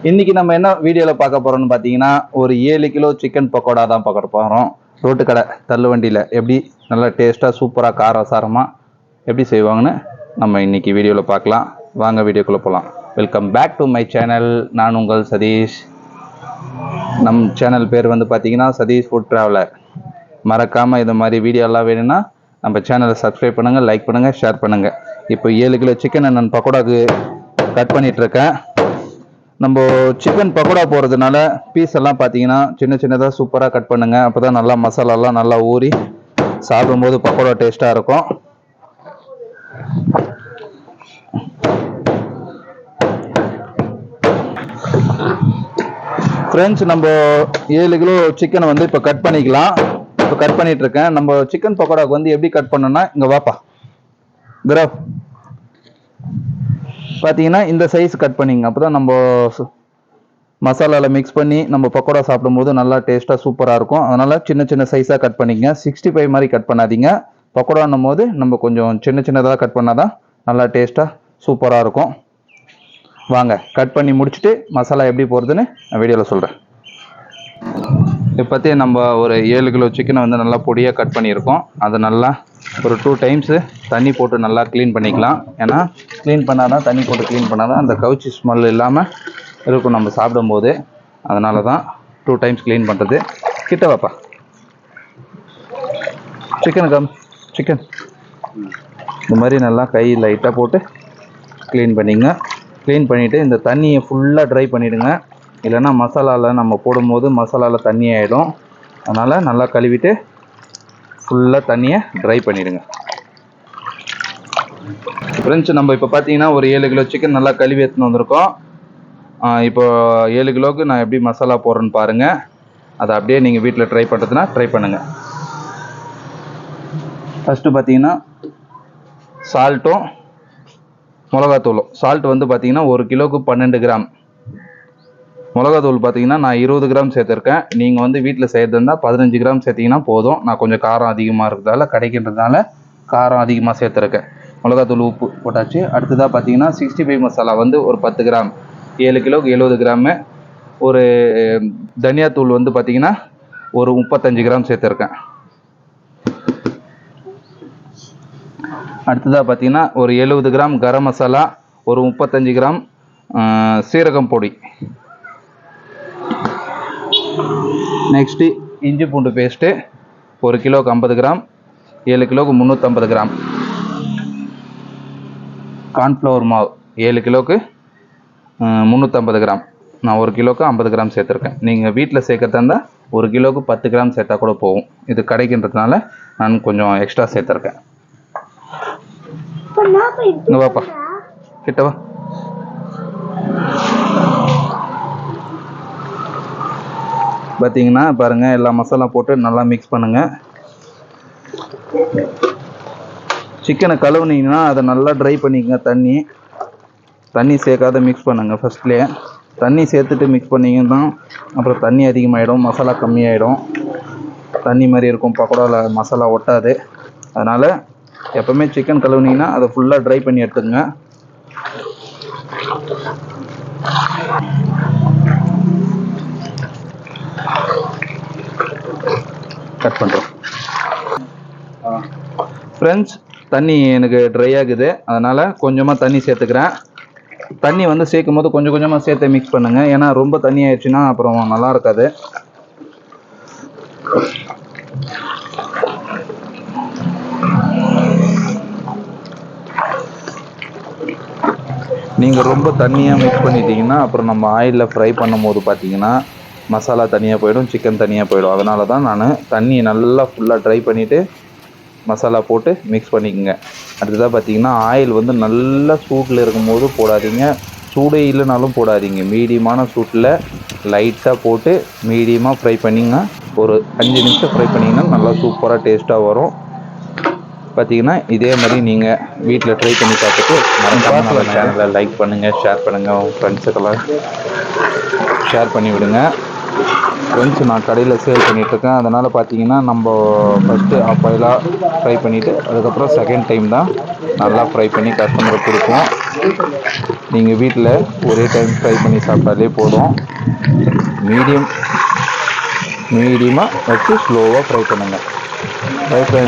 இன்னைக்கு நம்ம என்ன வீடியோவில் பார்க்க போகிறோம்னு பார்த்தீங்கன்னா ஒரு 7 கிலோ சிக்கன் பக்கோடா தான் பார்க்க போகிறோம். ரோட்டு கடை தள்ளு வண்டியில் எப்படி நல்லா டேஸ்ட்டாக சூப்பராக காரசாரமாக எப்படி செய்வாங்கன்னு நம்ம இன்னைக்கு வீடியோவில் பார்க்கலாம். வாங்க வீடியோக்குள்ளே போகலாம். Welcome back to my channel. நான் உங்கள் சதீஷ். நம் சேனல் பேர் வந்து பார்த்தீங்கன்னா சதீஷ் ஃபுட் ட்ராவலர். மறக்காமல் இது மாதிரி வீடியோலாம் வேணும்னா நம்ம சேனலை சப்ஸ்கிரைப் பண்ணுங்கள், லைக் பண்ணுங்கள், ஷேர் பண்ணுங்கள். இப்போ 7 கிலோ சிக்கனை நான் பக்கோடாவுக்கு கட் பண்ணிகிட்ருக்கேன். நம்ம சிக்கன் பக்கோடா போடுறதுனால பீஸ் எல்லாம் பார்த்தீங்கன்னா சின்ன சின்னதாக சூப்பராக கட் பண்ணுங்கள். அப்போ தான் நல்லா மசாலாலாம் நல்லா ஊறி சாப்பிடும்போது பக்கோடா டேஸ்ட்டாக இருக்கும். ஃப்ரெண்ட்ஸ், நம்ம 7 கிலோ சிக்கனை வந்து இப்போ கட் பண்ணிக்கலாம். இப்போ கட் பண்ணிகிட்ருக்கேன். நம்ம சிக்கன் பக்கோடாவுக்கு வந்து எப்படி கட் பண்ணோன்னா, இங்கே வாப்பா கிரோ பார்த்தீங்கன்னா இந்த சைஸ் கட் பண்ணிங்க. அப்போ தான் நம்ம மசாலாவில் மிக்ஸ் பண்ணி நம்ம பக்கோடா சாப்பிடும்போது நல்லா டேஸ்ட்டாக சூப்பராக இருக்கும். அதனால் சின்ன சின்ன சைஸாக கட் பண்ணிக்கங்க. 65 மாதிரி கட் பண்ணாதீங்க. பக்கோடான்னும் போது நம்ம கொஞ்சம் சின்ன சின்னதாக கட் பண்ணால் தான் நல்லா டேஸ்ட்டாக சூப்பராக இருக்கும். வாங்க கட் பண்ணி முடிச்சுட்டு மசாலா எப்படி போடுறதுன்னு நான் வீடியோவில் சொல்கிறேன். இப்போ பற்றி நம்ம ஒரு 7 கிலோ சிக்கனை வந்து நல்லா பொடியாக கட் பண்ணியிருக்கோம். அதை நல்லா ஒரு 2 டைம்ஸு தண்ணி போட்டு நல்லா க்ளீன் பண்ணிக்கலாம். ஏன்னா க்ளீன் பண்ணால் தான், தண்ணி போட்டு க்ளீன் பண்ணால் தான் அந்த கவுச்சி ஸ்மெல் இல்லாமல் இருக்கும் நம்ம சாப்பிடும்போது. அதனால தான் 2 டைம்ஸ் க்ளீன் பண்ணுறது. கிட்ட வாப்பா சிக்கன் இந்த மாதிரி நல்லா கை லைட்டாக போட்டு க்ளீன் பண்ணிங்க. க்ளீன் பண்ணிவிட்டு இந்த தண்ணியை ஃபுல்லாக ட்ரை பண்ணிவிடுங்க. இல்லைன்னா மசாலாவில் நம்ம போடும்போது மசாலாவில் தண்ணி ஆகிடும். அதனால் நல்லா கழுவிட்டு ஃபுல்லாக தண்ணியை ட்ரை பண்ணிவிடுங்க. ஃப்ரெண்ட்ஸ், நம்ம இப்போ பார்த்தீங்கன்னா ஒரு 7 கிலோ சிக்கன் நல்லா கழுவி எடுத்துன்னு வந்திருக்கோம். இப்போ 7 கிலோவுக்கு நான் எப்படி மசாலா போடுறேன்னு பாருங்கள். அதை அப்படியே நீங்கள் வீட்டில் ட்ரை பண்ணுறதுனா ட்ரை பண்ணுங்கள். ஃபஸ்ட்டு பார்த்தீங்கன்னா சால்ட்டும் மிளகாத்தூளும். சால்ட் வந்து பார்த்தீங்கன்னா 1 கிலோவுக்கு 12 கிராம். மிளகாத்தூள் பார்த்தீங்கன்னா நான் 20 கிராம் சேர்த்துருக்கேன். நீங்கள் வந்து வீட்டில் செய்கிறது இருந்தால் 15 கிராம் சேர்த்திங்கன்னா போதும். நான் கொஞ்சம் காரம் அதிகமாக இருக்கிறதால, கிடைக்கின்றதுனால காரம் அதிகமாக சேர்த்துருக்கேன். மிளகாத்தூள், உப்பு போட்டாச்சு. அடுத்ததாக பார்த்தீங்கன்னா 65 மசாலா வந்து ஒரு 10 கிராம். 7 கிலோவுக்கு 70 கிராமு. ஒரு தனியாத்தூள் வந்து பார்த்தீங்கன்னா ஒரு 35 கிராம் சேர்த்துருக்கேன். அடுத்ததாக பார்த்தீங்கன்னா ஒரு 70 கிராம் கரம் மசாலா, ஒரு 35 கிராம் சீரகம் பொடி. நெக்ஸ்ட்டு இஞ்சி பூண்டு பேஸ்ட்டு 1 கிலோவுக்கு 50 கிராம். 7 கிலோவுக்கு 350 கிராம். கார்ன்ஃப்ளவர் மாவு 7 கிலோவுக்கு 350 கிராம். நான் 1 கிலோவுக்கு 50 கிராம் சேர்த்துருக்கேன். நீங்கள் வீட்டில் சேர்க்கறதா இருந்தால் 1 கிலோவுக்கு 10 கிராம் சேர்த்தா கூட போகும். இது கிடைக்கின்றதுனால நான் கொஞ்சம் எக்ஸ்ட்ரா சேர்த்துருக்கேன். இங்கே வாப்பா கிட்டவா. பார்த்தீங்கன்னா பாருங்கள், எல்லா மசாலா போட்டு நல்லா மிக்ஸ் பண்ணுங்கள். சிக்கனை கழுவுனீங்கன்னா அதை நல்லா ட்ரை பண்ணிக்கங்க. தண்ணி சேர்க்காத மிக்ஸ் பண்ணுங்கள். ஃபஸ்ட்லேயே தண்ணி சேர்த்துட்டு மிக்ஸ் பண்ணிங்கன்னா அப்புறம் தண்ணி அதிகமாகிடும், மசாலா கம்மியாகிடும். தண்ணி மாதிரி இருக்கும், பக்கோடாவில் மசாலா ஒட்டாது. அதனால் எப்போவுமே சிக்கன் கழுவுனீங்கன்னா அதை ஃபுல்லாக ட்ரை பண்ணி எடுத்துங்க. கட் பண்ணுறோம். ஃப்ரெண்ட்ஸ், தண்ணி எனக்கு ட்ரை ஆகுது. அதனால் கொஞ்சமாக தண்ணி சேர்த்துக்கிறேன். தண்ணி வந்து சேர்க்கும் போது கொஞ்சம் கொஞ்சமாக சேர்த்து மிக்ஸ் பண்ணுங்கள். ஏன்னா ரொம்ப தண்ணி ஆயிடுச்சுன்னா அப்புறம் நல்லா இருக்காது. நீங்கள் ரொம்ப தண்ணியாக மிக்ஸ் பண்ணிட்டீங்கன்னா அப்புறம் நம்ம ஆயிலில் ஃப்ரை பண்ணும்போது பார்த்தீங்கன்னா மசாலா தனியாக போயிடும், சிக்கன் தனியாக போயிடும். அதனால தான் நான் தண்ணியை நல்லா ஃபுல்லாக ட்ரை பண்ணிவிட்டு மசாலா போட்டு மிக்ஸ் பண்ணிக்கோங்க. அடுத்ததாக பார்த்தீங்கன்னா ஆயில் வந்து நல்லா சூட்டில் இருக்கும்போது போடாதீங்க, சூடே இல்லைனாலும் போடாதீங்க. மீடியமான சூட்டில் லைட்டாக போட்டு மீடியமாக ஃப்ரை பண்ணிங்கன்னா ஒரு 5 நிமிஷம் ஃப்ரை பண்ணிங்கன்னா நல்லா சூப்பராக டேஸ்ட்டாக வரும். பார்த்தீங்கன்னா இதே மாதிரி நீங்கள் வீட்டில் ட்ரை பண்ணி பார்த்துட்டு மறக்காம சேனலை லைக் பண்ணுங்கள், ஷேர் பண்ணுங்கள். உங்கள் ஃப்ரெண்ட்ஸுக்கெல்லாம் ஷேர் பண்ணி விடுங்க. ஃப்ரெண்ட்ஸ், நான் கடையில் சேல் பண்ணிகிட்ருக்கேன். அதனால் பார்த்தீங்கன்னா நம்ம ஃபஸ்ட்டு ஆஃபாயிலாக ஃப்ரை பண்ணிவிட்டு அதுக்கப்புறம் செகண்ட் டைம் தான் நல்லா ஃப்ரை பண்ணி கஸ்டமருக்கு கொடுப்போம். நீங்கள் வீட்டில் ஒரே டைம் ஃப்ரை பண்ணி சாப்பிட்டாலே போதும். மீடியமாக வச்சு ஸ்லோவாக ஃப்ரை பண்ணுங்கள். Bye friends.